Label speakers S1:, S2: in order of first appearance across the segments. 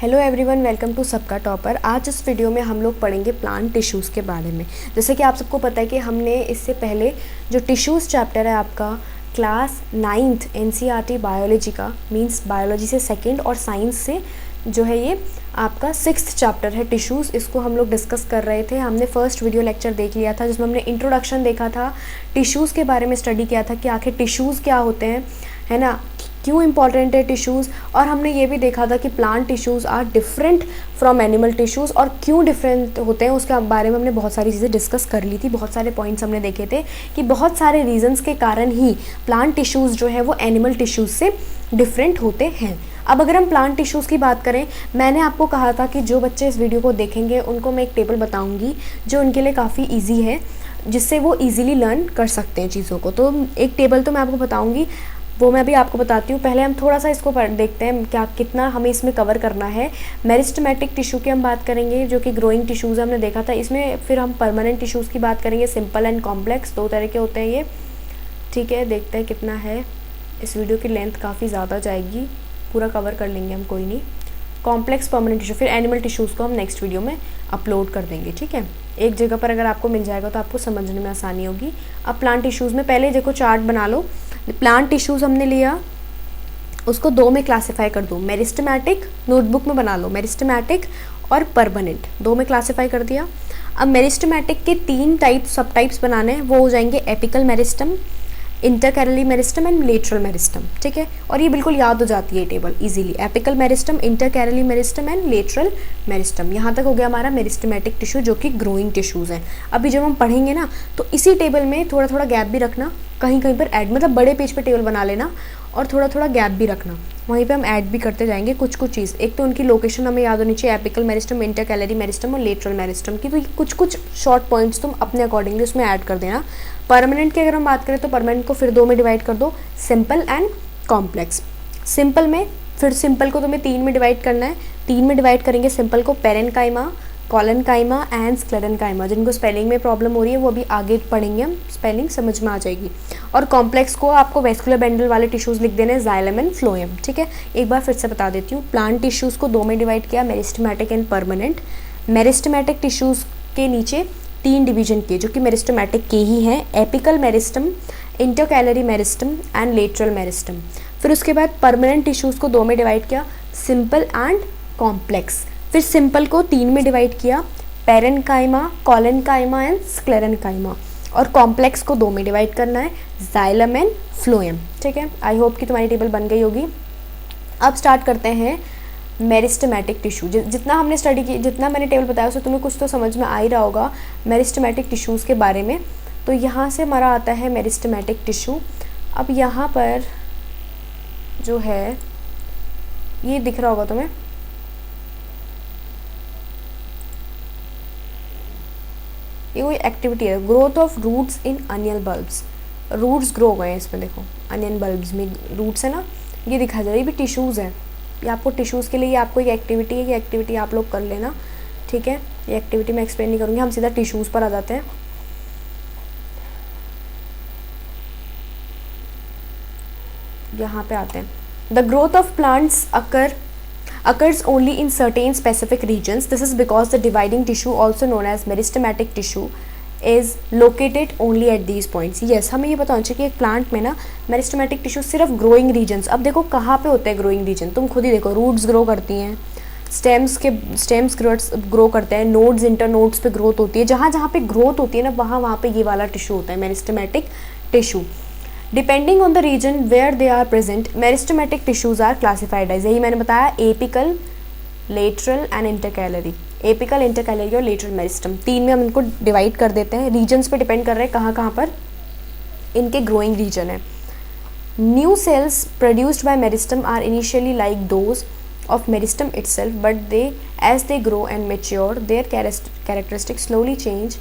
S1: Hello everyone, welcome to सबका topper. आज इस वीडियो में हम लोग पढ़ेंगे प्लांट टिश्यूज़ के बारे में। जैसे कि आप सबको पता है कि हमने इससे पहले जो टिश्यूज़ चैप्टर है आपका क्लास 9th एनसीईआरटी बायोलॉजी का, मींस बायोलॉजी से सेकंड और साइंस से जो है ये आपका 6th चैप्टर है टिश्यूज़, इसको हम लोग डिस्कस कर रहे थे। हमने फर्स्ट वीडियो लेक्चर देख लिया था जिसमें हमने इंट्रोडक्शन देखा था, टिश्यूज़ के बारे में स्टडी किया था कि आखिर टिश्यूज़ क्या होते हैं, है ना, क्यों इम्पॉर्टेंट है टिश्यूज़। और हमने ये भी देखा था कि plant tissues are different from animal tissues, और क्यों डिफरेंट होते हैं उसके बारे में हमने बहुत सारी चीज़ें डिस्कस कर ली थी। बहुत सारे पॉइंट्स हमने देखे थे कि बहुत सारे रीजंस के कारण ही प्लांट टिश्यूज़ जो है वो एनिमल टिश्यूज़ से डिफरेंट होते हैं। अब अगर हम प्लांट टिश्यूज़ की बात करें, मैंने आपको कहा था कि जो बच्चे इस वीडियो को देखेंगे उनको मैं एक टेबल बताऊँगी जो उनके लिए काफ़ी ईजी है, जिससे वो ईजिली लर्न कर सकते हैं चीज़ों को। तो एक टेबल तो मैं आपको बताऊँगी, वो मैं भी आपको बताती हूँ। पहले हम थोड़ा सा इसको देखते हैं क्या कितना हमें इसमें कवर करना है। मेरिस्टेमेटिक टिश्यू की हम बात करेंगे जो कि ग्रोइंग टिश्यूज़ हमने देखा था इसमें। फिर हम परमानेंट टिश्यूज़ की बात करेंगे, सिंपल एंड कॉम्प्लेक्स, दो तरह के होते हैं ये। ठीक है, देखते हैं कितना है। इस वीडियो की लेंथ काफ़ी ज़्यादा जाएगी, पूरा कवर कर लेंगे हम, कोई नहीं। कॉम्प्लेक्स, परमानेंट टिश्यू, फिर एनिमल टिश्यूज़ को हम नेक्स्ट वीडियो में अपलोड कर देंगे। ठीक है, एक जगह पर अगर आपको मिल जाएगा तो आपको समझने में आसानी होगी। अब प्लांट टिश्यूज़ में पहले देखो चार्ट बना लो। प्लांट टिश्यूज़ हमने लिया, उसको दो में क्लासिफाई कर दो। मेरिस्टेमेटिक नोटबुक में बना लो, मेरिस्टेमेटिक और परमानेंट दो में क्लासिफाई कर दिया। अब मेरिस्टेमेटिक के तीन सब टाइप्स बनाने हैं, वो हो जाएंगे apical meristem, intercalary meristem and lateral meristem. ठीक है, और ये बिल्कुल याद हो जाती है table easily. Apical meristem, intercalary meristem and lateral meristem. यहाँ तक हो गया हमारा मेरिस्टेमेटिक टिश्यू जो कि ग्रोइंग टिश्यूज़ हैं। अभी जब हम पढ़ेंगे ना तो इसी टेबल में थोड़ा थोड़ा गैप भी रखना, कहीं कहीं पर ऐड, मतलब बड़े पेज पे टेबल बना लेना और थोड़ा थोड़ा गैप भी रखना, वहीं पे हम ऐड भी करते जाएंगे कुछ कुछ चीज़। एक तो उनकी लोकेशन हमें याद होनी चाहिए, एपिकल मेरिस्टम, इंटरकैलरी मेरिस्टम और लेटरल मेरिस्टम की। तो ये कुछ कुछ शॉर्ट पॉइंट्स तुम अपने अकॉर्डिंगली उसमें ऐड कर देना। परमानेंट की अगर हम बात करें तो परमानेंट को फिर दो में डिवाइड कर दो, सिंपल एंड कॉम्प्लेक्स। सिंपल में फिर सिंपल को तुम्हें तीन में डिवाइड करना है। तीन में डिवाइड करेंगे सिंपल को, पेरेन्काइमा, कॉलेनकाइमा एंड स्क्लेरेन्काइमा। जिनको स्पेलिंग में प्रॉब्लम हो रही है वो अभी आगे पढ़ेंगे हम, स्पेलिंग समझ में आ जाएगी। और कॉम्प्लेक्स को आपको वेस्कुलर बैंडल वाले टिश्यूज़ लिख देने, जाइलम एंड फ्लोएम। ठीक है, एक बार फिर से बता देती हूँ। प्लांट टिश्यूज़ को दो में डिवाइड किया, meristematic and permanent. Meristematic tissues के नीचे तीन डिवीजन किए जो कि मेरिस्टेमेटिक के ही हैं, apical meristem, intercalary meristem and lateral meristem. फिर उसके बाद परमानेंट टिश्यूज़ को दो में डिवाइड किया, सिंपल एंड कॉम्प्लेक्स। फिर सिंपल को तीन में डिवाइड किया, पेरेन्काइमा, कॉलेनकाइमा एंड स्क्लेरेन्काइमा। और कॉम्प्लेक्स को दो में डिवाइड करना है, जाइलम एंड फ्लोएम। ठीक है, आई होप कि तुम्हारी टेबल बन गई होगी। अब स्टार्ट करते हैं मेरिस्टेमेटिक टिश्यू। जितना हमने स्टडी की, जितना मैंने टेबल बताया उससे तुम्हें कुछ तो समझ में आ ही रहा होगा मेरिस्टेमेटिक टिश्यूज़ के बारे में। तो यहाँ से हमारा आता है मेरिस्टेमेटिक टिश्यू। अब यहाँ पर जो है ये दिख रहा होगा तुम्हें, ये कोई एक्टिविटी है, growth of roots in onion bulbs. Roots grow हो गए हैं इसमें, देखो अनियन बल्ब्स में रूट्स है ना, ये दिखा जा रहा है, ये भी टिश्यूज़ है। ये आपको टिश्यूज़ के लिए ये आपको एक एक्टिविटी है, ये एक्टिविटी आप लोग कर लेना। ठीक है, ये एक्टिविटी मैं एक्सप्लेन नहीं करूँगी, हम सीधा टिश्यूज़ पर आ जाते हैं। यहाँ पे आते हैं। The growth of plants occurs only in certain specific regions. This is because the dividing tissue, also known as meristematic tissue, is located only at these points. Yes, हमें ये पता होना चाहिए कि एक प्लांट में ना मेरिस्टेमेटिक टिश्यू सिर्फ ग्रोइंग रीजन्स। अब देखो कहाँ पे होते हैं ग्रोइंग रीजन, तुम खुद ही देखो, रूट्स ग्रो करती हैं, स्टेम्स ग्रो करते हैं, नोड्स इंटर नोड्स पे ग्रोथ होती है। जहाँ जहाँ पे ग्रोथ होती है ना वहाँ पे ये वाला टिश्यू होता है meristematic tissue. Depending on the region where they are present, meristematic tissues are classified as, यही मैंने बताया, apical, lateral and intercalary. Apical, intercalary और लेटरल मेरिस्टम, तीन में हम इनको डिवाइड कर देते हैं। रीजन्स पे डिपेंड कर रहे हैं कहाँ कहाँ पर इनके ग्रोइंग रीजन है। New cells produced by meristem are initially like those of meristem itself, but as they grow and mature, their characteristics slowly change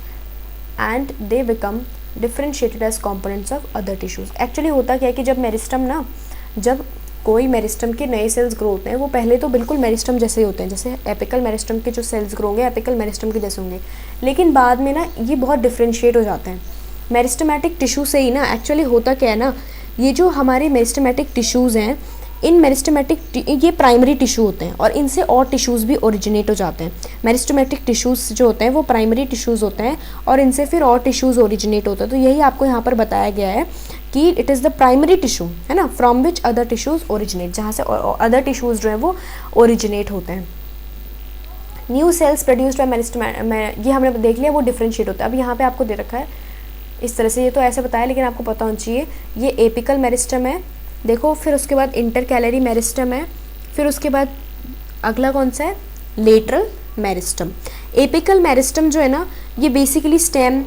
S1: and they become differentiated as components of other tissues. Actually होता क्या है कि जब meristem ना, जब कोई meristem के नए सेल्स ग्रो होते हैं वो पहले तो बिल्कुल मेरिस्टम जैसे ही होते हैं, जैसे एपिकल मेरिस्टम के जो सेल्स ग्रो होंगे एपिकल मेरिस्टम के जैसे होंगे, लेकिन बाद में ना ये बहुत डिफ्रेंशिएट हो जाते हैं मेरिस्टेमेटिक टिश्यू से ही ना। एक्चुअली होता क्या है ना, ये जो हमारे मेरिस्टेमेटिक टिश्यूज़ हैं इन मेरिस्टेमेटिक, ये प्राइमरी टिश्यू होते हैं और इनसे और टिश्यूज़ भी ओरिजिनेट हो जाते हैं। मेरिस्टेमेटिक टिश्यूज़ जो होते हैं वो प्राइमरी टिश्यूज़ होते हैं और इनसे फिर और टिश्यूज़ ओरिजिनेट होते हैं। तो यही आपको यहाँ पर बताया गया है कि it is the primary tissue, है ना, from which other tissues originate, जहाँ से अदर टिश्यूज़ जो है वो ओरिजिनेट होते हैं। New cells produced bye meristem, ये हमने देख लिया, वो डिफरेंशिएट होता है। अब यहाँ पे आपको दे रखा है इस तरह से, ये तो ऐसे बताया लेकिन आपको पता होना चाहिए, ये एपिकल मेरिस्टम है, देखो, फिर उसके बाद इंटरकैलरी मेरिस्टम है, फिर उसके बाद अगला कौन सा है, लेटरल मेरिस्टम। एपिकल मेरिस्टम जो है ना, ये बेसिकली स्टेम,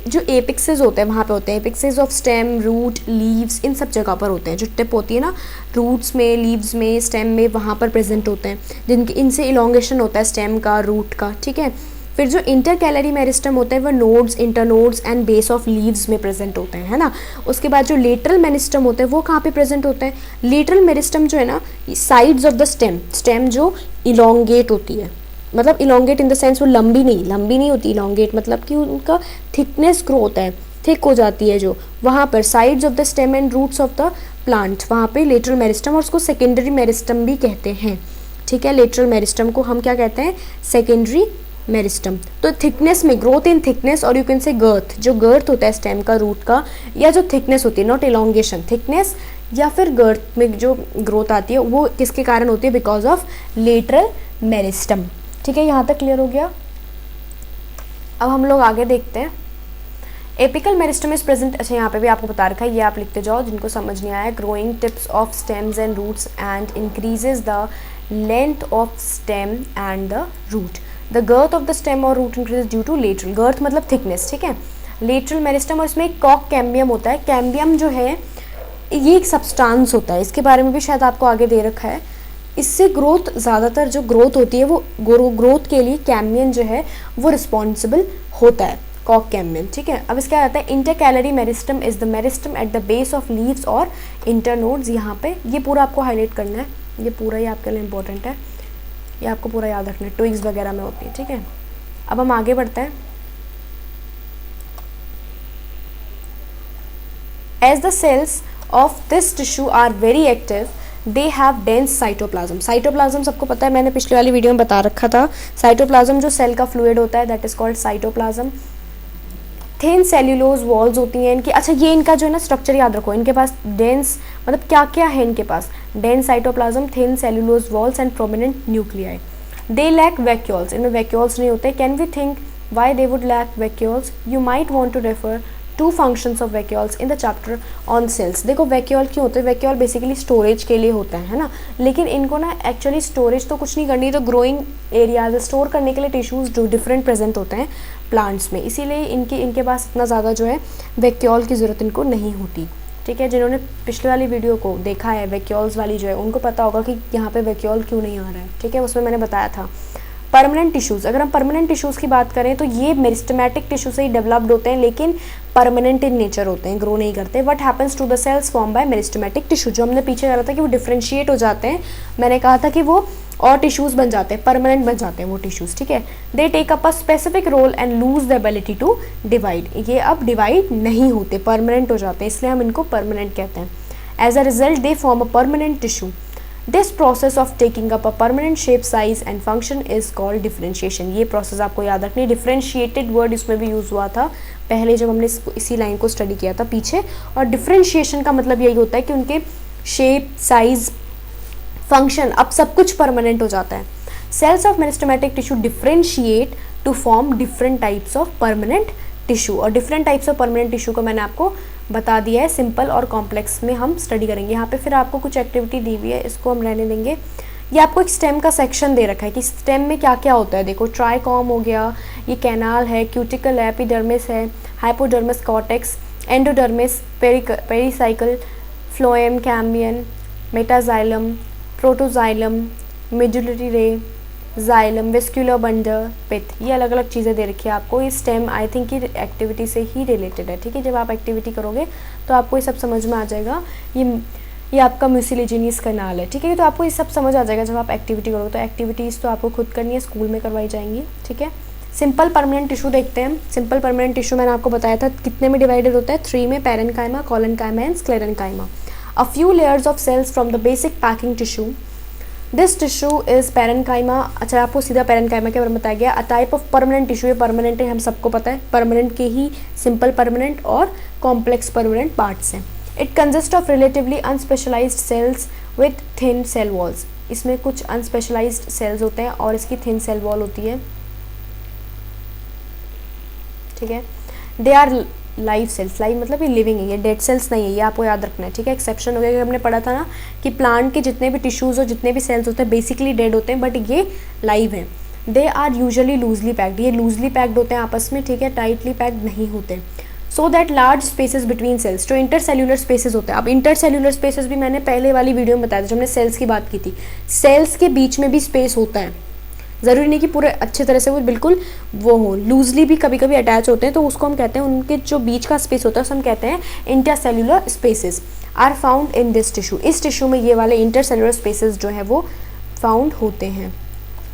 S1: जो एपिक्सेस होते हैं वहाँ पे होते हैं, एपिक्सेस ऑफ स्टेम, रूट, लीव्स, इन सब जगह पर होते हैं। जो टिप होती है ना रूट्स में, लीव्स में, स्टेम में, वहाँ पर प्रेजेंट होते हैं, जिनके इनसे इलोंगेशन होता है स्टेम का, रूट का, ठीक है। फिर जो इंटरकैलरी मेरिस्टम होते हैं वो nodes, internodes and base of leaves में प्रेजेंट होते हैं, है ना। उसके बाद जो लेटरल मेरिस्टम होते हैं वो कहाँ पे प्रेजेंट होते हैं, लेटरल मेरिस्टम जो है ना, sides of the stem, stem जो इलोंगेट होती है, मतलब इलोंगेट इन द सेंस वो लंबी नहीं होती, इलोंगेट मतलब कि उनका थिकनेस ग्रो होता है, थिक हो जाती है जो, वहाँ पर sides of the stem and roots of the plant, वहाँ पे लेटरल मेरिस्टम, और उसको सेकेंडरी मेरिस्टम भी कहते हैं, ठीक है। लेटरल मेरिस्टम को हम क्या कहते हैं, सेकेंडरी मेरिस्टम। तो थिकनेस में, ग्रोथ इन थिकनेस, और यू कैन से गर्थ, जो गर्थ होता है स्टेम का, रूट का, या जो थिकनेस होती है, नॉट इलोंगेशन, थिकनेस या फिर गर्थ में जो ग्रोथ आती है वो किसके कारण होती है, बिकॉज ऑफ लेटरल मेरिस्टम, ठीक है। यहाँ तक क्लियर हो गया। अब हम लोग आगे देखते हैं। एपिकल मेरिस्टम इज प्रेजेंट, अच्छा यहाँ पे भी आपको बता रखा है, ये आप लिखते जाओ जिनको समझ नहीं आया। Growing tips of stems and roots and increases the length of stem and the root. The girth of the stem or root increase due to lateral, girth मतलब थिकनेस, ठीक है, लेटरल मेरिस्टम। और इसमें एक कॉक कैम्बियम होता है, cambium जो है ये एक सब्सटेंस होता है, इसके बारे में भी शायद आपको आगे दे रखा है। इससे ग्रोथ, ज़्यादातर जो ग्रोथ होती है वो ग्रोथ के लिए कैम्बियम जो है वो रिस्पॉन्सिबल होता है, कॉक कैम्बियम, ठीक है। अब इसका आता है intercalary meristem is the meristem at the base of leaves और इंटरनोड्स। यहाँ पे ये पूरा आपको हाईलाइट करना है, ये पूरा ही आपके लिए इंपॉर्टेंट है, ये आपको पूरा याद रखना है, ट्विग्स वगैरह में होती है, ठीक है। अब हम आगे बढ़ते हैं। As the cells of this tissue are very active, they have dense cytoplasm. Cytoplasm सबको पता है, मैंने पिछले वाली वीडियो में बता रखा था। साइटोप्लाज्म जो सेल का फ्लूइड होता है that is called cytoplasm. Thin cellulose walls होती हैं इनकी। अच्छा, ये इनका जो है ना स्ट्रक्चर याद रखो, इनके पास डेंस मतलब क्या क्या है इनके पास, dense cytoplasm, thin cellulose walls and prominent nuclei. They lack vacuoles, इनमें वैक्यूल्स नहीं होते। Can we think why they would lack vacuoles, you might want to refer to functions of vacuoles in the chapter on cells. देखो vacuole क्यों होते हैं, vacuole basically storage के लिए होता है ना, लेकिन इनको ना एक्चुअली स्टोरेज तो कुछ नहीं करनी, तो ग्रोइंग एरियाज स्टोर करने के लिए टिश्यूज़ जो डिफरेंट प्रेजेंट होते हैं प्लांट्स में, इसीलिए इनके पास इतना ज़्यादा जो है वैक्यूल की ज़रूरत इनको नहीं होती, ठीक है। जिन्होंने पिछले वाली वीडियो को देखा है वैक्यूल्स वाली जो है, उनको पता होगा कि यहाँ पे वैक्यूल क्यों नहीं आ रहा है, ठीक है, उसमें मैंने बताया था। परमानेंट टिश्यूज़, अगर हम परमानेंट टिश्यूज़ की बात करें तो ये मेरिस्टेमेटिक टिश्यू से ही डेवलप्ड होते हैं, लेकिन परमानेंट इन नेचर होते हैं, ग्रो नहीं करते। What happens to the cells form by meristematic tissue, जो हमने पीछे कहा था कि वो डिफ्रेंशिएट हो जाते हैं, मैंने कहा था कि वो और टिश्यूज़ बन जाते हैं, परमानेंट बन जाते हैं वो टिश्यूज़, ठीक है। They take up a specific role and lose the ability to divide, ये अब डिवाइड नहीं होते, परमानेंट हो जाते हैं, इसलिए हम इनको परमानेंट कहते हैं। As a result they form a permanent tissue. This process of taking up a permanent shape, size and function is called differentiation. ये प्रोसेस आपको याद रखनी है। डिफरेंशिएटेड वर्ड इसमें भी यूज़ हुआ था पहले जब हमने इसी लाइन को स्टडी किया था पीछे। और डिफरेंशिएशन का मतलब यही होता है कि उनके शेप, साइज, फंक्शन, अब सब कुछ परमानेंट हो जाता है। Cells of meristematic tissue differentiate to form different types of permanent tissue. और different types of permanent tissue को मैंने आपको बता दिया है, सिंपल और कॉम्प्लेक्स में हम स्टडी करेंगे। यहाँ पे फिर आपको कुछ एक्टिविटी दी हुई है, इसको हम रहने देंगे। ये आपको एक स्टेम का सेक्शन दे रखा है कि स्टेम में क्या क्या होता है। देखो ट्राइकॉम हो गया, ये कैनाल है, क्यूटिकल है, एपिडर्मिस है, hypodermis, cortex, endodermis, pericycle, phloem, Cambrian, metaxylem, protoxylem, medullary रे, जाइलम, वेस्क्यूलर बंडल, पिथ, ये अलग अलग चीज़ें दे रखी है आपको। ये स्टेम आई थिंक की एक्टिविटी से ही रिलेटेड है, ठीक है। जब आप एक्टिविटी करोगे तो आपको ये सब समझ में आ जाएगा। ये आपका म्यूसिलेजिनियस कैनाल है, ठीक है। तो आपको ये सब समझ आ जाएगा जब आप एक्टिविटी करोगे। तो एक्टिविटीज़ तो आपको खुद करनी है, स्कूल में करवाई जाएंगी, ठीक है। सिंपल परमानेंट टिश्यू देखते हैं। सिंपल परमानेंट टिश्यू मैंने आपको बताया था कितने में डिवाइडेड होता है, 3 में, parenchyma, collenchyma and sclerenchyma. A few layers of cells from the basic packing tissue. This tissue is parenchyma. अच्छा, आपको सीधा पेरेन्काइमा के बारे में बताया गया. A type of permanent tissue. ये परमानेंट है, हम सबको पता है. परमानेंट के ही सिंपल परमानेंट और कॉम्प्लेक्स परमानेंट पार्ट्स हैं. It consist of relatively unspecialised cells with thin cell walls. इसमें कुछ अनस्पेशलाइज्ड सेल्स होते हैं और इसकी थिन सेल वॉल होती है. ठीक है. They are live cells. Live मतलब ये लिविंग है, ये डेड सेल्स नहीं है, ये आपको याद रखना है. ठीक है. एक्सेप्शन हो गया कि हमने पढ़ा था ना कि प्लांट के जितने भी टिश्यूज़ और जितने भी सेल्स होते हैं बेसिकली डेड होते हैं, बट ये लाइव हैं. They are usually loosely packed. ये लूजली पैक्ड होते हैं आपस में. ठीक है. टाइटली पैक्ड नहीं होते. So that large spaces between cells. जो इंटरसेल्यूलर स्पेसेस होते हैं, अब इंटरसेल्यूलर स्पेसेस भी मैंने पहले वाली वीडियो में बताया था जब हमने सेल्स की बात की थी. सेल्स के बीच में भी स्पेस होता है. ज़रूरी नहीं कि पूरे अच्छे तरह से वो बिल्कुल वो हो, लूजली भी कभी कभी अटैच होते हैं, तो उसको हम कहते हैं, उनके जो बीच का स्पेस होता है उसे हम कहते हैं intercellular spaces. Are found in this tissue. इस टिश्यू में ये वाले इंटरसेल्यूलर स्पेसेस जो है वो फाउंड होते हैं.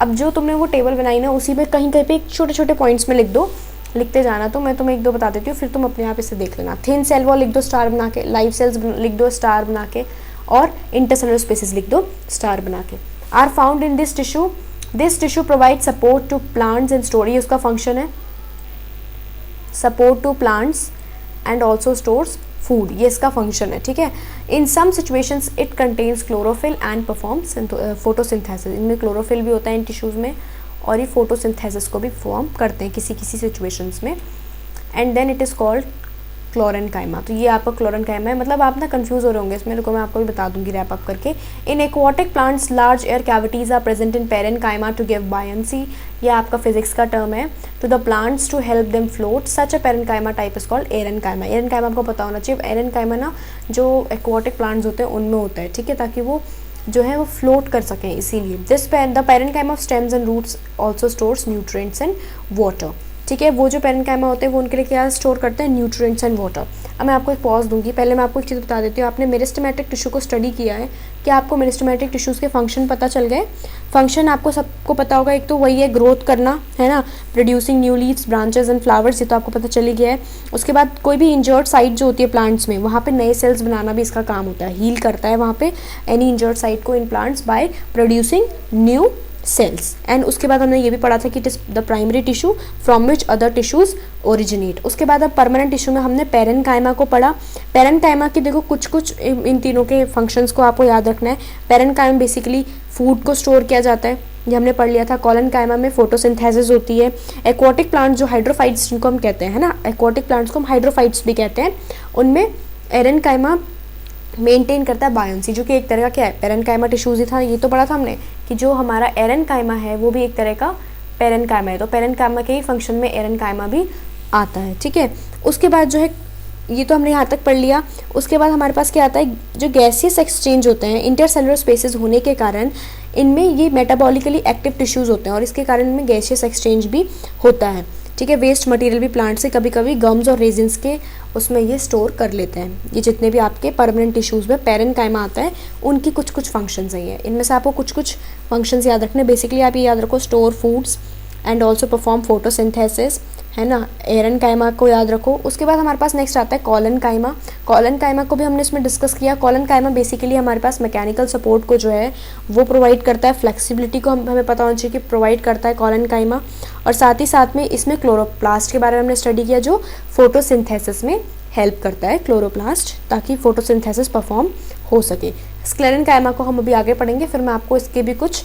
S1: अब जो तुमने वो टेबल बनाई ना, उसी में कहीं कहीं पे छोटे छोटे पॉइंट्स में लिख दो, लिखते जाना. तो मैं तुम्हें एक दो बता देती हूँ, फिर तुम अपने आप इसे देख लेना. थिन सेल वॉल लिख दो स्टार बना के, लाइव सेल्स लिख दो स्टार बना के, और इंटरसेल्यूलर स्पेसेस लिख दो स्टार बना के. Are found in this tissue. This tissue provide support to plants and store. ये उसका फंक्शन है, support to plants and also stores food. ये इसका फंक्शन है. ठीक है. In some situations it contains chlorophyll and performs photosynthesis. इनमें chlorophyll भी होता है इन टिश्यूज़ में, और ये फोटोसिंथेसिस को भी फॉर्म करते हैं किसी किसी सिचुएशंस में. And then it is called chlorenchyma. तो ये आपका क्लोरेनकाइमा है. मतलब आप ना कंफ्यूज हो रहे होंगे इसमें, रुको मैं आपको भी बता दूंगी रैप अप करके. In aquatic plants large air cavities are present in parenchyma to give buoyancy. ये आपका फिजिक्स का टर्म है. To the plants to help them float. Such a parenchyma type is called aerenchyma. Aerenchyma आपको पता होना चाहिए. Aerenchyma ना जो एक्वाटिक प्लांट्स होते हैं उनमें होता है. ठीक है. ताकि वो जो है वो फ्लोट कर सकें, इसीलिए. This the parenchyma of stems and roots also stores nutrients and water. ठीक है. वो जो पेरेन्काइमा होते हैं वो उनके लिए क्या स्टोर करते हैं? Nutrients and water. अब मैं आपको एक पॉज दूंगी. पहले मैं आपको एक चीज़ बता देती हूँ. आपने मेरिस्टेमेटिक टिश्यू को स्टडी किया है, क्या आपको मेरिस्टेमेटिक टिश्यूज़ के फंक्शन पता चल गए? फंक्शन आपको सबको पता होगा. एक तो वही है ग्रोथ करना, है ना, producing new leaves, branches and flowers. ये तो आपको पता चल ही गया है. उसके बाद कोई भी इंजर्ड साइट जो होती है प्लांट्स में, वहाँ पे नए सेल्स बनाना भी इसका काम होता है. हील करता है वहाँ पे एनी इंजर्ड साइट को in plants by producing new sales. And उसके बाद हमने ये भी पढ़ा था कि it is the primary tissue from which other tissues originate. उसके बाद अब परमानेंट टिश्यू में हमने पेरेन्काइमा को पढ़ा. पेरेन्काइमा की देखो कुछ कुछ इन तीनों के फंक्शंस को आपको याद रखना है. पेरेन्काइमा बेसिकली फूड को स्टोर किया जाता है, ये हमने पढ़ लिया था. कॉलनकाइमा में फोटोसिंथेसिस होती है. एक्वाटिक प्लांट्स जो हाइड्रोफाइट्स जिनको हम कहते हैं, है ना, एक्वाटिक प्लांट्स को हम हाइड्रोफाइट्स भी कहते हैं, उनमें एरेनकाइमा मेंटेन करता है बायोंसी, जो कि एक तरह का क्या है? पेरेन्काइमा टिश्यूज ही था. ये तो पढ़ा था हमने कि जो हमारा एरेनकाइमा है वो भी एक तरह का पेरेन्काइमा है. तो पेरेन्काइमा के ही फंक्शन में एरेनकाइमा भी आता है. ठीक है. उसके बाद जो है, ये तो हमने यहाँ तक पढ़ लिया. उसके बाद हमारे पास क्या आता है? जो गैसियस एक्सचेंज होते हैं इंटरसेलुलर स्पेसेस होने के कारण, इनमें ये मेटाबॉलिकली एक्टिव टिश्यूज़ होते हैं और इसके कारण इनमें गैसियस एक्सचेंज भी होता है. ठीक है. वेस्ट मटेरियल भी प्लांट से कभी कभी गम्स और रेजिन्स के उसमें ये स्टोर कर लेते हैं. ये जितने भी आपके परमानेंट टिश्यूज़ में पेरेन्काइमा आता है उनकी कुछ कुछ फंक्शंस हैं. इनमें से आपको कुछ कुछ फंक्शंस याद रखने. बेसिकली आप ये याद रखो, store foods and also perform photosynthesis, है ना. एरेनकाइमा को याद रखो. उसके बाद हमारे पास नेक्स्ट आता है कॉलनकाइमा. कॉलनकाइमा को भी हमने इसमें डिस्कस किया. कॉलनकाइमा बेसिकली हमारे पास मैकेनिकल सपोर्ट को जो है वो प्रोवाइड करता है. फ्लेक्सिबिलिटी को हमें पता होना चाहिए कि प्रोवाइड करता है कॉलनकाइमा. और साथ ही साथ में इसमें क्लोरोप्लास्ट के बारे में हमने स्टडी किया, जो फोटोसिंथेसिस में हेल्प करता है, क्लोरोप्लास्ट, ताकि फोटोसिंथेसिस परफॉर्म हो सके. स्क्लेरेनकाइमा को हम अभी आगे पढ़ेंगे, फिर मैं आपको इसके भी कुछ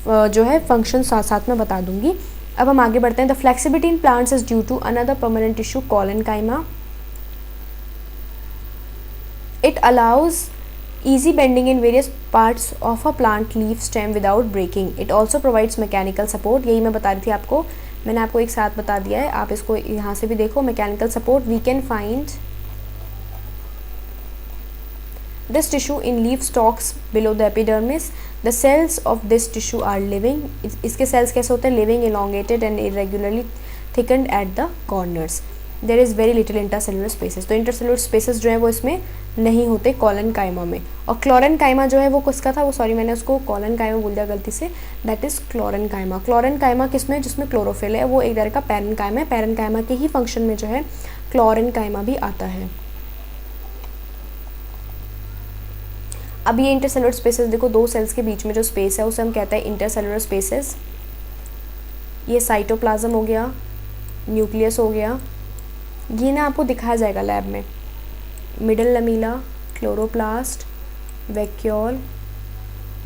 S1: जो है फंक्शन साथ साथ में बता दूंगी. अब हम आगे बढ़ते हैं. The flexibility in plants is due to another permanent tissue collenchyma. It allows easy bending in various parts of a plant leaf stem without breaking. It also provides mechanical support. यही मैं बता रही थी आपको, मैंने आपको एक साथ बता दिया है. आप इसको यहाँ से भी देखो. Mechanical support, we can find this tissue in leaf stalks below the epidermis. The cells of this tissue are living. इसके cells कैसे होते हैं? living, elongated and irregularly thickened at the corners. There is very little intercellular spaces. तो intercellular spaces जो है वो इसमें नहीं होते कॉलनकाइमा में. और क्लोरेनकाइमा जो है वो किसका था? वो सॉरी मैंने उसको कॉलनकाइमा बोल दिया गलती से. That is chlorenchyma. क्लोरेनकाइमा किसमें? जिसमें क्लोरोफिल है, वो एक तरह का पेरेन्काइमा है. पेरेन्काइमा के ही फंक्शन में जो है क्लोरेनकाइमा भी आता है. अब ये इंटरसेलुलर स्पेसेस देखो, दो सेल्स के बीच में जो स्पेस है उसे हम कहते हैं इंटरसेलुलर स्पेसेस। ये साइटोप्लाज्म हो गया, न्यूक्लियस हो गया, ये ना आपको दिखाया जाएगा लैब में। Middle lamella, chloroplast, vacuole,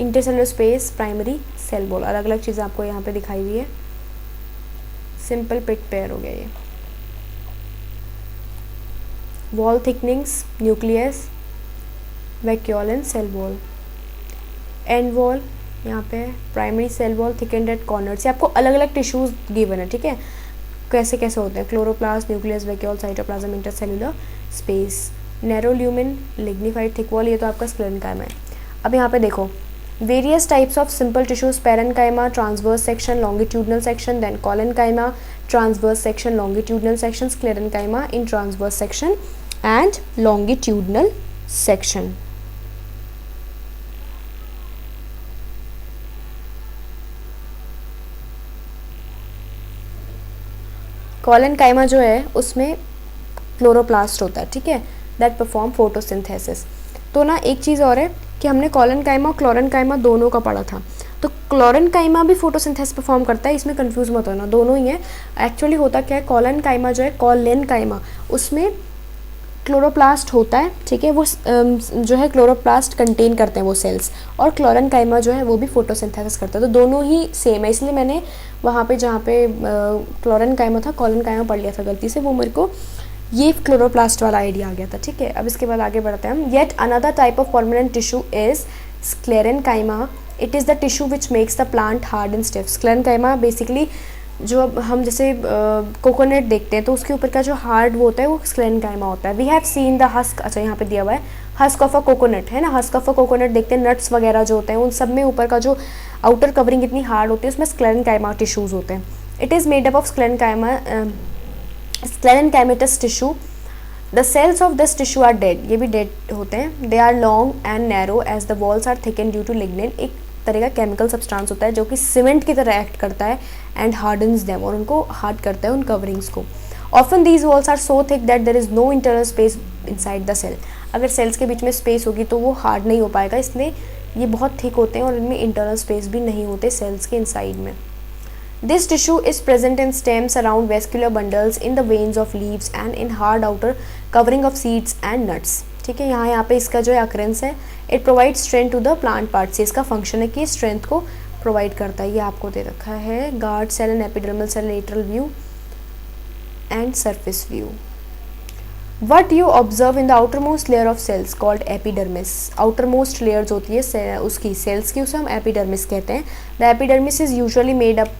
S1: intercellular space, primary cell wall, अलग अलग चीज़ें आपको यहाँ पे दिखाई हुई है। सिंपल पिट पेयर हो गया ये। Wall thickenings, nucleus, vacuole and cell wall. And wall यहाँ पे primary cell wall thickened at corners. ये आपको अलग अलग टिश्यूज गिवन है, ठीक है, कैसे कैसे होते हैं। Chloroplast, nucleus, vacuole, cytoplasm, intercellular space. Narrow lumen, lignified thick wall, ये तो आपका स्क्लेरेन्काइमा है। अब यहाँ पे देखो various types of simple tissues, parenchyma, transverse section, longitudinal section, then collenchyma, transverse section, longitudinal section, sclerenchyma in transverse section and longitudinal section. Collenchyma जो है उसमें क्लोरोप्लास्ट होता है, ठीक है, दैट परफॉर्म फोटोसिंथेसिस। तो ना एक चीज़ और है कि हमने कॉलेन्काइमा और क्लोरेन्काइमा दोनों का पढ़ा था। तो क्लोरेन्काइमा भी फोटोसिंथेसिस परफॉर्म करता है, इसमें कंफ्यूज मत होना, दोनों ही है। एक्चुअली होता क्या है, कॉलेन्काइमा जो है, कॉलेन्काइमा, उसमें क्लोरोप्लास्ट होता है, ठीक है, वो जो है क्लोरोप्लास्ट कंटेन करते हैं वो सेल्स, और क्लोरेन्काइमा जो है वो भी फोटोसिंथेसिस करता है। तो दोनों ही सेम है, इसलिए मैंने वहाँ पे जहाँ पे क्लोरेन्काइमा था कॉलेन्काइमा पढ़ लिया था गलती से, वो मेरे को ये क्लोरोप्लास्ट वाला आइडिया आ गया था, ठीक है। अब इसके बाद आगे बढ़ते हैं हम। Yet another type of permanent tissue is sclerenchyma. It is the tissue which makes the plant hard and stiff. Sclerenchyma basically जो हम जैसे कोकोनट देखते हैं तो उसके ऊपर का जो हार्ड वो होता है वो स्क्लेरेन्काइमा होता है। We have seen the husk, अच्छा यहाँ पे दिया हुआ है हस्क ऑफ अ कोकोनट, है ना, हस्क ऑफ अ कोकोनट देखते हैं, नट्स वगैरह जो होते हैं उन सब में ऊपर का जो आउटर कवरिंग इतनी हार्ड होती है उसमें स्क्लेरेन्काइमा टिश्यूज होते हैं। It is made up of sclerenchymatous tissue. The cells of this tissue are dead, ये भी डेड होते हैं। They are long and narrow as the walls are thicken due to lignin. एक तरह का केमिकल सब्सटेंस होता है जो कि सीमेंट की तरह एक्ट करता है एंड हार्डन्स देम, और उनको हार्ड करता है उन कवरिंग्स को। Often these walls are so thick that there is no internal space inside the cell. अगर सेल्स के बीच में स्पेस होगी तो वो हार्ड नहीं हो पाएगा, इसलिए ये बहुत थिक होते हैं और इनमें इंटरनल स्पेस भी नहीं होते सेल्स के इनसाइड में। This tissue is present in stems, around vascular bundles, in the veins of leaves and in hard outer covering of seeds and nuts। ठीक है, यहाँ पे इसका जो अक्रेंस है, it provide strength to the plant part से, इसका function है कि स्ट्रेंथ को प्रोवाइड करता है। ये आपको दे रखा है guard cell and epidermal cell, lateral view and surface view. What you observe in the outermost layer of cells called epidermis. Outermost layer जो होती है उसकी सेल्स की, उसे हम एपिडर्मिस कहते हैं। The epidermis is usually made up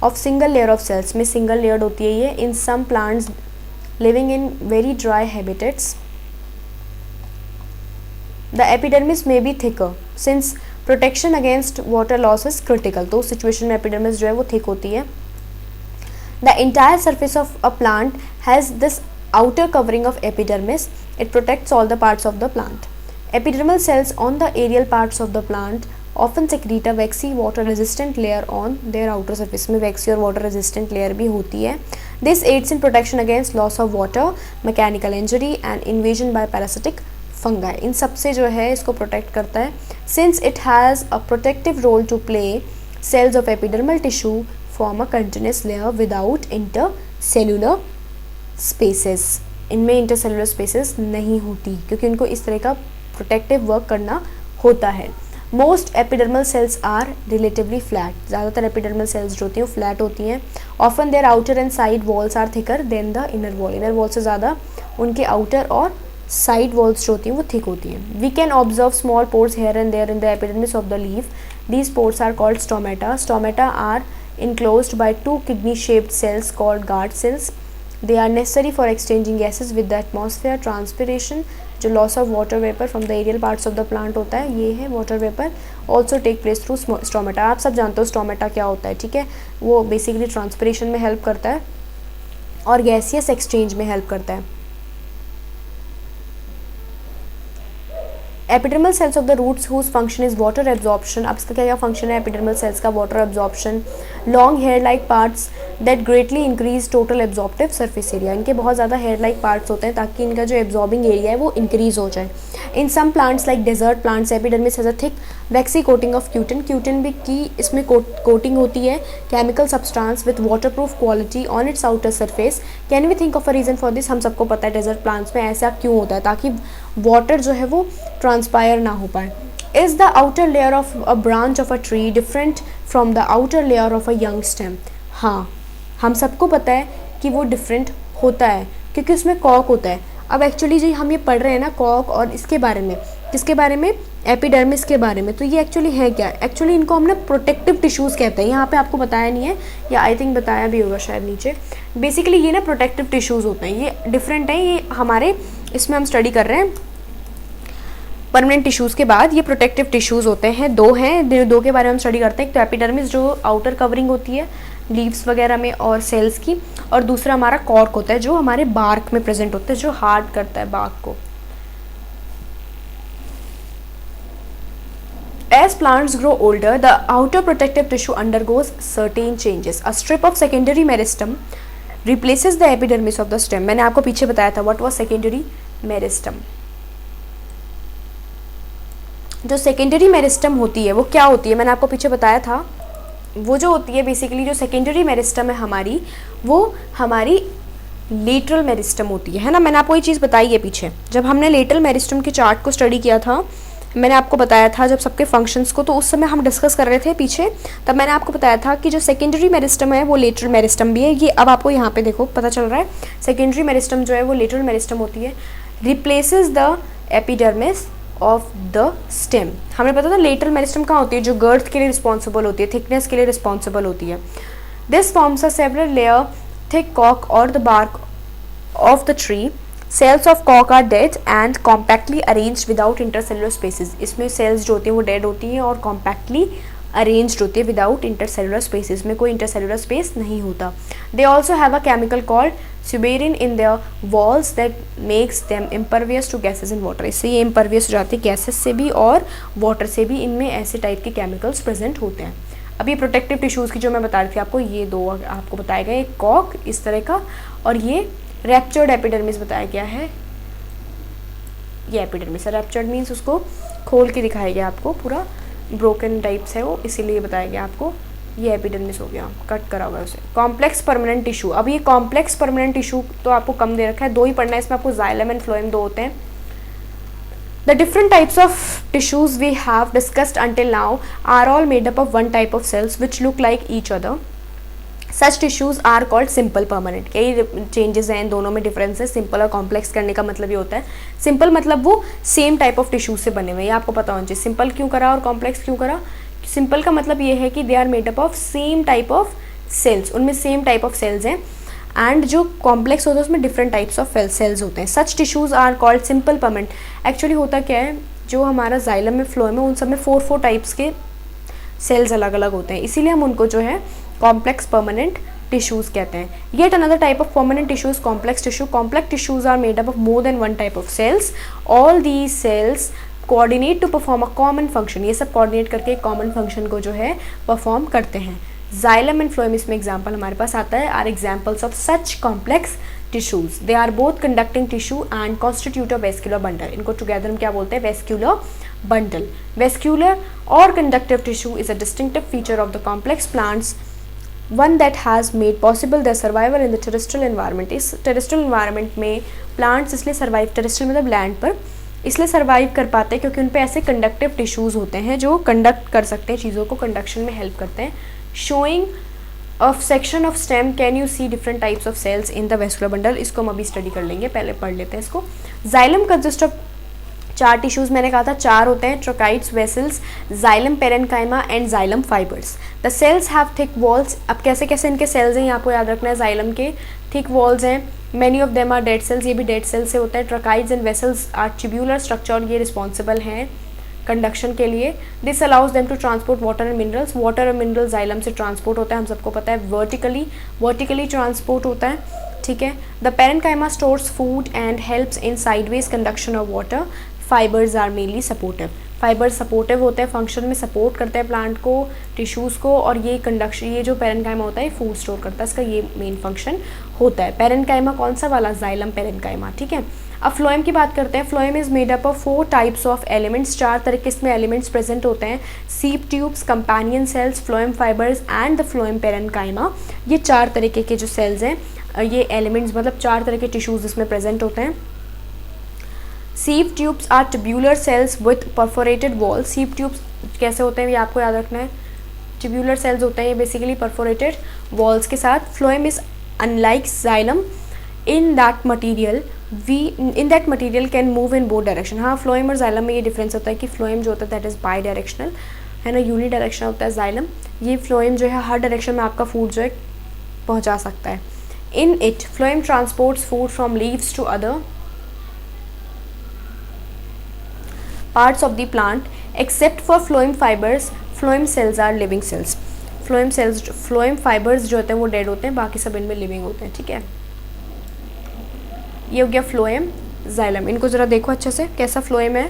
S1: of single layer of cells, में सिंगल लेयर्ड होती है ये। In some plants living in very dry habitats the epidermis may be thicker since protection against water loss is critical. तो उस situation में epidermis जो है वो थिक होती है। The entire surface of a plant has this outer covering of epidermis. It protects all the parts of the plant. Epidermal cells on the aerial parts of the plant often secrete a waxy water resistant layer on their outer surface. में waxy और water resistant layer भी होती है. This aids in protection against loss of water, mechanical injury and invasion by parasitic fungi. इन सब से जो है इसको protect करता है. Since it has a protective role to play, cells of epidermal tissue form a continuous layer without intercellular spaces. इनमें intercellular spaces नहीं होती क्योंकि उनको इस तरह का प्रोटेक्टिव वर्क करना होता है। Most epidermal cells are relatively flat. ज़्यादातर एपिडर्मल सेल्स जो होती हैं वो फ्लैट होती हैं। Often their outer and side walls are thicker than the inner wall. Inner wall से ज़्यादा उनके आउटर और साइड वॉल्स जो होती हैं वो थिक होती हैं। We can observe small pores here and there in the epidermis of the leaf. These pores are called stomata. Stomata are enclosed by two kidney shaped cells called guard cells. They are necessary for exchanging gases with the atmosphere. Transpiration जो loss of water vapor from the aerial parts of the plant होता है, ये है water vapor also take place through stomata. आप सब जानते हो stomata क्या होता है, ठीक है, वो basically transpiration में help करता है और gaseous exchange में help करता है। Epidermal cells of the roots whose function is water absorption. अब इसका क्या फंक्शन है एपिडर्मल सेल्स का? Water absorption. Long hair like parts that greatly increase total absorptive surface area. इनके बहुत ज़्यादा हेयर लाइक पार्ट्स होते हैं ताकि इनका जो एब्जॉर्बिंग एरिया है वो इंक्रीज हो जाए। In some plants like desert plants epidermis has a thick waxy coating of cutin. Cutin भी की इसमें कोटिंग होती है chemical substance with waterproof quality on its outer surface. Can we think of a reason for this? हम सबको पता है desert plants में ऐसा क्यों होता है, ताकि वाटर जो है वो ट्रांसपायर ना हो पाए। Is the outer layer of a branch of a tree different from the outer layer of a young stem? हाँ, हम सबको पता है कि वो डिफरेंट होता है क्योंकि उसमें कॉक होता है। अब एक्चुअली जो हम ये पढ़ रहे हैं ना कॉक और इसके बारे में, किसके बारे में? एपिडर्मिस के बारे में। तो ये एक्चुअली है क्या? एक्चुअली इनको हम ना प्रोटेक्टिव टिश्यूज़ कहते हैं। यहाँ पे आपको बताया नहीं है या आई थिंक बताया भी होगा शायद नीचे। बेसिकली ये ना प्रोटेक्टिव टिश्यूज़ होते हैं, ये डिफरेंट है। ये हमारे इसमें हम स्टडी कर रहे हैं परमानेंट टिश्यूज़ के बाद ये प्रोटेक्टिव टिश्यूज़ होते हैं। दो हैं, दो के बारे में हम स्टडी करते हैं। एक तो एपिडर्मिस जो आउटर कवरिंग होती है लीव्स वगैरह में और सेल्स की, और दूसरा हमारा कॉर्क होता है जो हमारे बार्क में प्रेजेंट होता है, जो हार्ड करता है बार्क को। As plants grow older, the outer protective tissue undergoes certain changes. A strip of secondary meristem replaces the epidermis of the stem. मैंने आपको पीछे बताया था what was secondary meristem. जो सेकेंडरी मेरिस्टम होती है वो क्या होती है? मैंने आपको पीछे बताया था। वो जो होती है बेसिकली जो सेकेंडरी मेरिस्टम है हमारी, वो हमारी लेटरल मेरिस्टम होती है ना। मैंने आपको ये चीज़ बताई है पीछे, जब हमने लेटरल मेरिस्टम के चार्ट को स्टडी किया था, मैंने आपको बताया था जब सबके फंक्शंस को, तो उस समय हम डिस्कस कर रहे थे पीछे, तब मैंने आपको बताया था कि जो सेकेंडरी मेरिस्टम है वो लेटरल मेरिस्टम भी है। ये अब आपको यहाँ पे देखो पता चल रहा है, सेकेंडरी मेरिस्टम जो है वो लेटरल मेरिस्टम होती है, replaces the epidermis of the stem. हमें पता था लेटरल मेरिस्टम कहाँ होती है? जो गर्थ के लिए रिस्पॉन्सिबल होती है, थिकनेस के लिए रिस्पॉन्सिबल होती है। This forms a several layer thick कॉक or the bark of the tree. Cells of कॉक are dead and compactly arranged without intercellular spaces. इसमें सेल्स जो होती हैं वो डेड होती हैं और कॉम्पैक्टली अरेंज्ड होती है विदाउट इंटरसेलुलर स्पेसेस, में कोई इंटरसेलुलर स्पेस नहीं होता। They also have a chemical called suberin in their walls that makes them impervious to gases in water. इससे ये इम्परवियस हो जाती है गैसेस से भी और वाटर से भी, इनमें ऐसे टाइप के केमिकल्स प्रेजेंट होते हैं। अब ये प्रोटेक्टिव टिश्यूज़ की जो मैं बता रही थी आपको, ये दो आपको बताया गया, एक कॉक इस तरह का और ये रैप्चर्ड एपिडर्मिस बताया गया है। ये एपिडर्मिस है, रैप्चर्ड मीन्स उसको खोल के दिखाया गया आपको, पूरा ब्रोकन टाइप्स है वो, इसीलिए बताया गया आपको। ये एपिडर्मिस हो गया, कट करा हुआ है उसे। कॉम्प्लेक्स परमानेंट टिश्यू, अब ये कॉम्प्लेक्स परमानेंट टिश्यू तो आपको कम दे रखा है, दो ही पढ़ना है इसमें आपको, जाइलम एंड फ्लोएम दो होते हैं। The different types of tissues we have discussed until now are all made up of one type of cells which look like each other. Such tissues are called simple permanent. कई changes हैं इन दोनों में, difference है। Simple और complex करने का मतलब ये होता है, सिंपल मतलब वो सेम टाइप ऑफ टिश्यू से बने हुए हैं, ये आपको पता होना चाहिए। सिंपल क्यों करा और कॉम्प्लेक्स क्यों करा? सिंपल का मतलब ये है कि they are made up of same type of cells, उनमें सेम टाइप ऑफ सेल्स हैं, एंड जो कॉम्प्लेक्स होता है उसमें डिफरेंट टाइप्स ऑफ सेल्स होते हैं। Such tissues are called simple permanent. Actually होता क्या है, जो हमारा जाइलम में फ्लोएम है उन सब में 4 टाइप्स के सेल्स अलग अलग होते हैं, इसीलिए हम उनको जो है कॉम्प्लेक्स परमानेंट टिश्यूज़ कहते हैं। Yet another type of permanent tissues complex tissue. Complex tissues are made up of more than one type of cells. All the cells coordinate to perform a common function. ये सब coordinate करके एक common function को जो है perform करते हैं। Xylem and phloem इसमें एग्जाम्पल हमारे पास आता है, are examples of such complex tissues. They are both conducting tissue and constitute a vascular bundle. इनको टुगेदर हम क्या बोलते हैं? Vascular bundle. वेस्क्यूलर और conductive tissue is a distinctive feature of the complex plants, one that has made possible the survival in the terrestrial environment. इस terrestrial environment में plants इसलिए survive, terrestrial मतलब लैंड पर, इसलिए सर्वाइव कर पाते हैं क्योंकि उन पे ऐसे कंडक्टिव टिश्यूज़ होते हैं जो कंडक्ट कर सकते हैं, चीज़ों को कंडक्शन में हेल्प करते हैं। Showing of section of stem can you see different types of cells in the vascular bundle. इसको हम अभी स्टडी कर लेंगे, पहले पढ़ लेते हैं इसको। जाइलम कंसिस्ट ऑफ 4 टिश्यूज़, मैंने कहा था 4 होते हैं, tracheids, vessels, xylem parenchyma and xylem fibres. The cells have thick walls. अब कैसे कैसे इनके सेल्स हैं ये आपको याद रखना है। जाइलम के थिक वॉल्स हैं, many of them are dead cells, ये भी डेड सेल्स से होता है। Tracheids and vessels are tubular structure, और ये रिस्पॉन्सिबल हैं कंडक्शन के लिए। This allows them to transport water and minerals. Water और मिनरल जाइलम से ट्रांसपोर्ट होता है, हम सबको पता है, वर्टिकली ट्रांसपोर्ट होता है, ठीक है। The parenchyma stores food and helps in sideways conduction of water. Fibres are mainly supportive. Fibres supportive होते हैं, फंक्शन में सपोर्ट करते हैं प्लांट को, टिश्यूज़ को, और ये कंडक्शन, ये जो पेरेन्काइमा होता है फूड स्टोर करता है, इसका ये मेन फंक्शन होता है। पेरेन्काइमा कौन सा वाला? जाइलम पेरेन्काइमा, ठीक है। अब फ्लोएम की बात करते हैं। Phloem is made up of 4 types of elements, 4 तरह के इसमें एलिमेंट्स प्रेजेंट होते हैं। Sieve tubes, companion cells, phloem fibres and the phloem parenchyma. ये 4 तरीके के जो सेल्स हैं, ये एलिमेंट्स मतलब 4 तरह के टिश्यूज़ इसमें प्रेजेंट होते हैं। Sieve tubes are tubular cells with perforated wall. Sieve tubes कैसे होते हैं ये आपको याद रखना है। ट्यूब्यूलर सेल्स होते हैं ये बेसिकली परफोरेटेड वॉल्स के साथ। Phloem is unlike xylem in that material can move in both direction. हाँ, फ्लोएम और जाइलम में ये डिफरेंस होता है कि फ्लोएम जो होता है दैट इज़ बाई डायरेक्शनल, है ना, यूनि डायरेक्शनल होता है जाइलम। ये फ्लोएम जो है हर डायरेक्शन में आपका फूड जो है पहुँचा सकता है। In it phloem transports food from leaves to other parts of the plant. Except for phloem fibers, phloem cells are living cells. phloem fibers जो होते हैं वो डेड होते हैं, बाकी सब इनमें लिविंग होते हैं, ठीक है। ये हो गया फ्लोएम, जाइलम। इनको ज़रा देखो अच्छे से, कैसा फ्लोएम है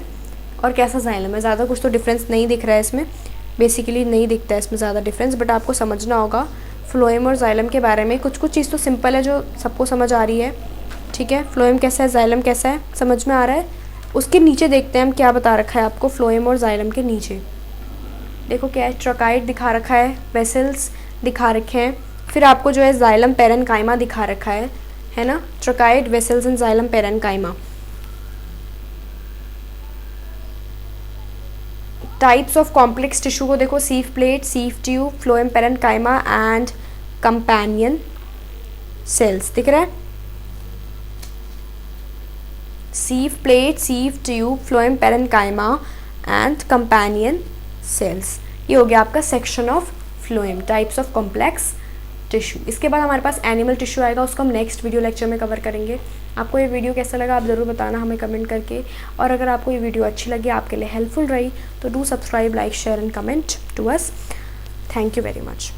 S1: और कैसा जाइलम है। ज़्यादा कुछ तो डिफरेंस नहीं दिख रहा है इसमें, बेसिकली नहीं दिखता है इसमें ज़्यादा डिफरेंस, बट आपको समझना होगा फ्लोएम और जाइलम के बारे में। कुछ कुछ चीज़ तो सिंपल है जो सबको समझ आ रही है, ठीक है। फ्लोएम कैसा है, जाइलम कैसा है, समझ में आ रहा है। उसके नीचे देखते हैं हम क्या बता रखा है आपको फ्लोएम और जाइलम के नीचे। देखो क्या है, ट्रकाइड दिखा रखा है, वेसल्स दिखा रखे हैं, फिर आपको जो है जाइलम पेरेन्काइमा दिखा रखा है ना। Tracheid, vessels and xylem parenchyma. Types of complex tissue को देखो, sieve plate, sieve tube, phloem parenchyma and companion cells. दिख रहा है, sieve plate, sieve tube, phloem parenchyma and companion cells। ये हो गया आपका section of phloem, types of complex tissue. इसके बाद हमारे पास एनिमल टिश्यू आएगा, उसको हम नेक्स्ट वीडियो लेक्चर में कवर करेंगे। आपको ये वीडियो कैसा लगा आप ज़रूर बताना हमें कमेंट करके, और अगर आपको ये वीडियो अच्छी लगी, आपके लिए हेल्पफुल रही, तो do subscribe, like, share and comment to us. Thank you very much.